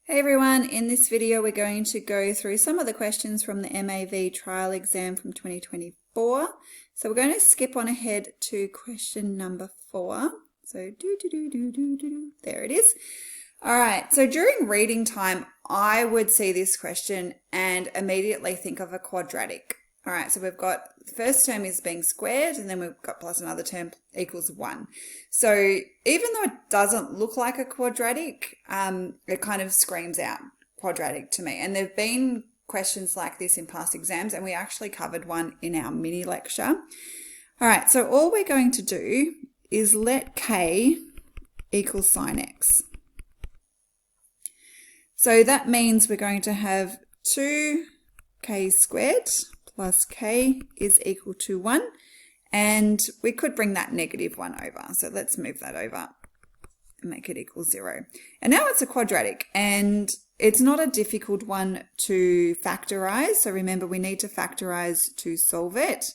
Hey everyone, in this video we're going to go through some of the questions from the MAV trial exam from 2024. So we're going to skip on ahead to question number 4. So there it is. All right, so during reading time, I would see this question and immediately think of a quadratic. All right, so we've got the first term is being squared, and then we've got plus another term equals 1. So even though it doesn't look like a quadratic, it kind of screams out quadratic to me. And there have been questions like this in past exams, and we actually covered one in our mini lecture. All right, so all we're going to do is let k equal sine x. So that means we're going to have 2k squared plus k is equal to 1. And we could bring that negative 1 over. So let's move that over and make it equal 0. And now it's a quadratic, and it's not a difficult one to factorize. So remember, we need to factorize to solve it.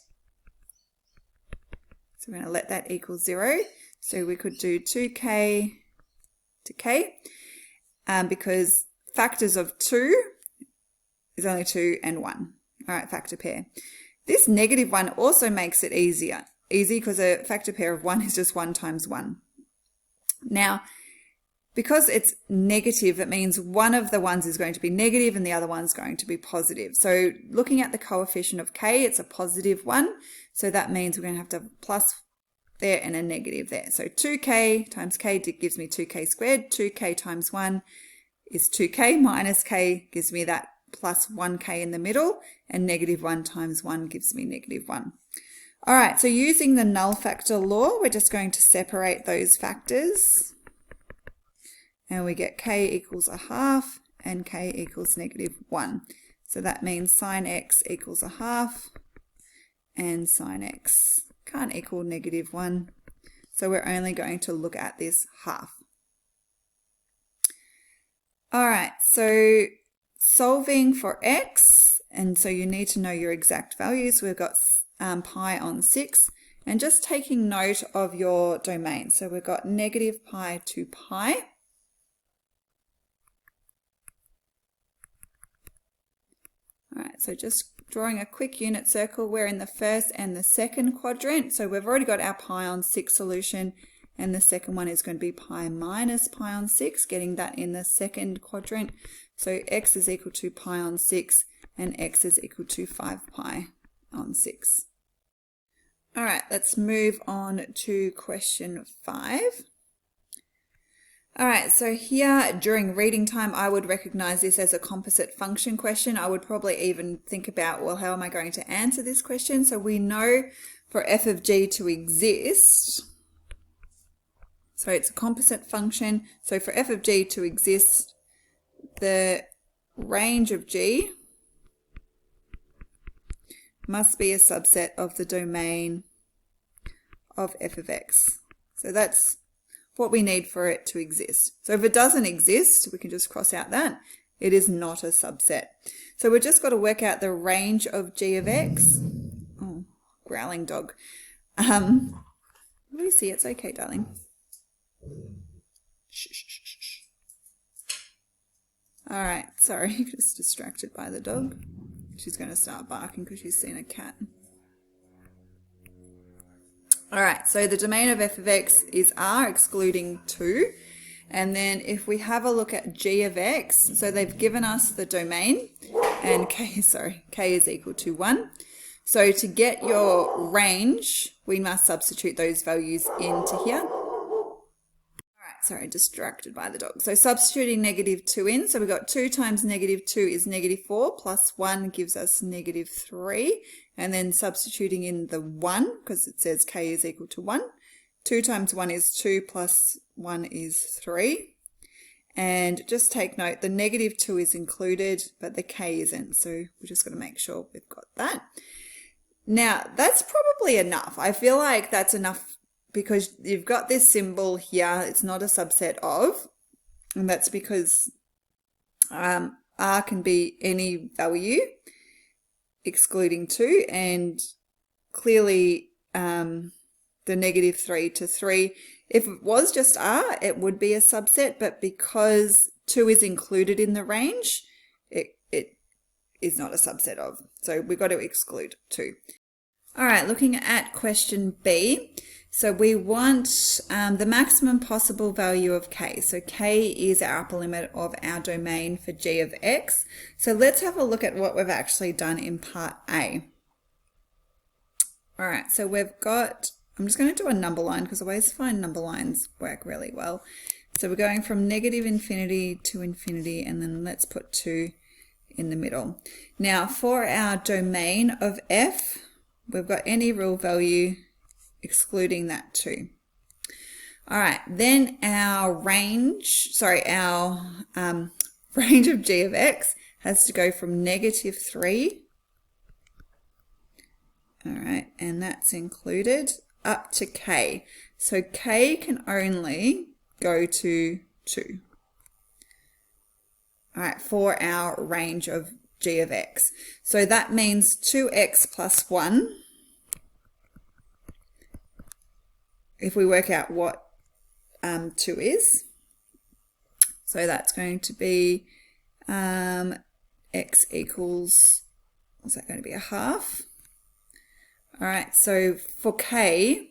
So we're going to let that equal 0. So we could do 2k to k because factors of 2 is only 2 and 1. All right, factor pair. This negative 1 also makes it easy because a factor pair of 1 is just 1 times 1. Now, because it's negative, it means one of the ones is going to be negative and the other one's going to be positive. So looking at the coefficient of k, it's a positive 1. So that means we're going to have to have a plus there and a negative there. So 2k times k gives me 2k squared. 2k times 1 is 2k minus k gives me that plus 1k in the middle, and negative 1 times 1 gives me negative 1. All right, so using the null factor law, we're just going to separate those factors, and we get k equals a half and k equals negative 1. So that means sine x equals a half, and sine x can't equal negative 1. So we're only going to look at this half. All right, so solving for x, and so you need to know your exact values. We've got pi on 6, and just taking note of your domain. So we've got negative pi to pi. All right, so just drawing a quick unit circle. We're in the first and the second quadrant. So we've already got our pi on 6 solution, and the second one is going to be pi minus pi on 6, getting that in the second quadrant. So x is equal to pi on 6, and x is equal to 5 pi on 6. All right, let's move on to question 5. All right, so here during reading time, I would recognize this as a composite function question. I would probably even think about, well, how am I going to answer this question? So we know for f of g to exist, so it's a composite function. So for f of g to exist, the range of g must be a subset of the domain of f of x. So that's what we need for it to exist. So if it doesn't exist, we can just cross out that. It is not a subset. So we've just got to work out the range of g of x. Oh, growling dog. Let me see. It's okay, darling. Shh, shh, shh, shh. All right, sorry, just distracted by the dog. She's going to start barking because she's seen a cat. All right, so the domain of f of x is R excluding 2. And then if we have a look at g of x, so they've given us the domain, and k is equal to 1. So to get your range, we must substitute those values into here. Sorry, distracted by the dog. So substituting negative 2 in. So we've got 2 times negative 2 is negative 4, plus 1 gives us negative 3. And then substituting in the 1, because it says k is equal to 1. 2 times 1 is 2, plus 1 is 3. And just take note, the negative 2 is included, but the k isn't. So we're just going to make sure we've got that. Now, that's probably enough. I feel like that's enough, because you've got this symbol here, it's not a subset of, and that's because R can be any value excluding 2, and clearly the negative 3 to 3, if it was just R, it would be a subset, but because 2 is included in the range, it is not a subset of. So we've got to exclude 2. All right, looking at question B. So we want the maximum possible value of k. So k is our upper limit of our domain for g of x. So let's have a look at what we've actually done in part A. All right, so we've got, I'm just going to do a number line because I always find number lines work really well. So we're going from negative infinity to infinity, and then let's put 2 in the middle. Now for our domain of f, we've got any real value excluding that 2. All right, then our range, our range of g of x has to go from -3, all right, and that's included, up to k. So k can only go to 2. All right, for our range of g of x. So that means 2x plus 1. If we work out what 2 is, so that's going to be x equals, what's that going to be, a half? All right, so for k,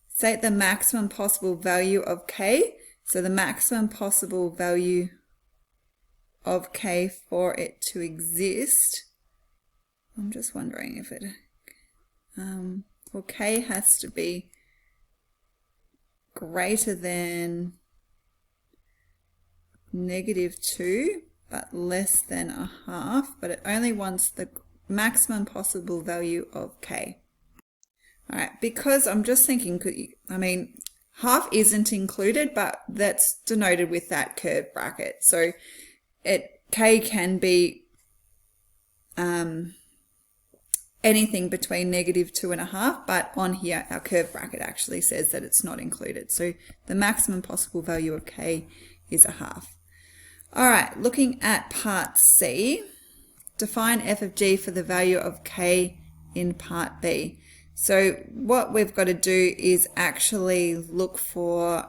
state the maximum possible value of k. So the maximum possible value of k for it to exist, I'm just wondering if it, well, k has to be greater than -2 but less than a half, but it only wants the maximum possible value of k. All right, because I'm just thinking, I mean, half isn't included, but that's denoted with that curved bracket. So k can be anything between -2.5, but on here our curved bracket actually says that it's not included. So the maximum possible value of k is a half. All right, looking at part C, define f of g for the value of k in part B. So what we've got to do is actually look for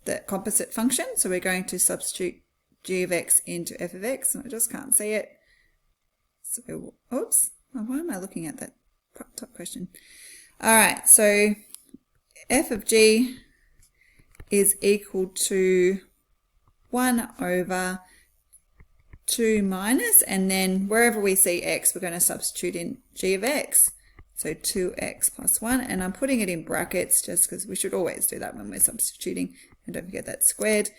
the composite function. So we're going to substitute g of x into f of x, and I just can't see it. So, oops. Oh, why am I looking at that top question? All right, so f of g is equal to 1 over 2 minus, and then wherever we see x, we're going to substitute in g of x. So 2x plus 1, and I'm putting it in brackets just because we should always do that when we're substituting, and don't forget that squared.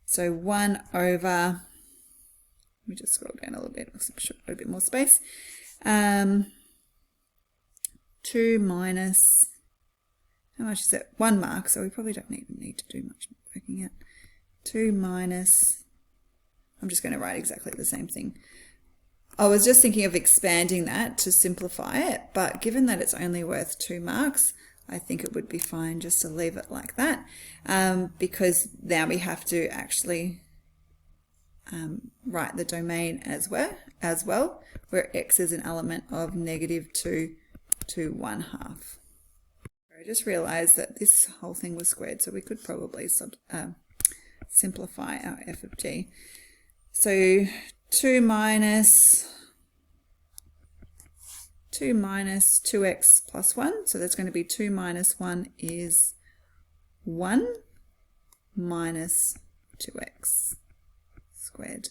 So 1 over, let me just scroll down a little bit, a bit more space. 2 minus, how much is it? 1 mark, so we probably don't even need to do much working out. 2 minus, I'm just going to write exactly the same thing. I was just thinking of expanding that to simplify it, but given that it's only worth 2 marks, I think it would be fine just to leave it like that, because now we have to actually write the domain as well, where x is an element of -2 to 1/2. I just realized that this whole thing was squared, so we could probably simplify our f of g. So 2 minus 2x plus 1, so that's going to be 2 minus 1 is 1 minus 2x squared.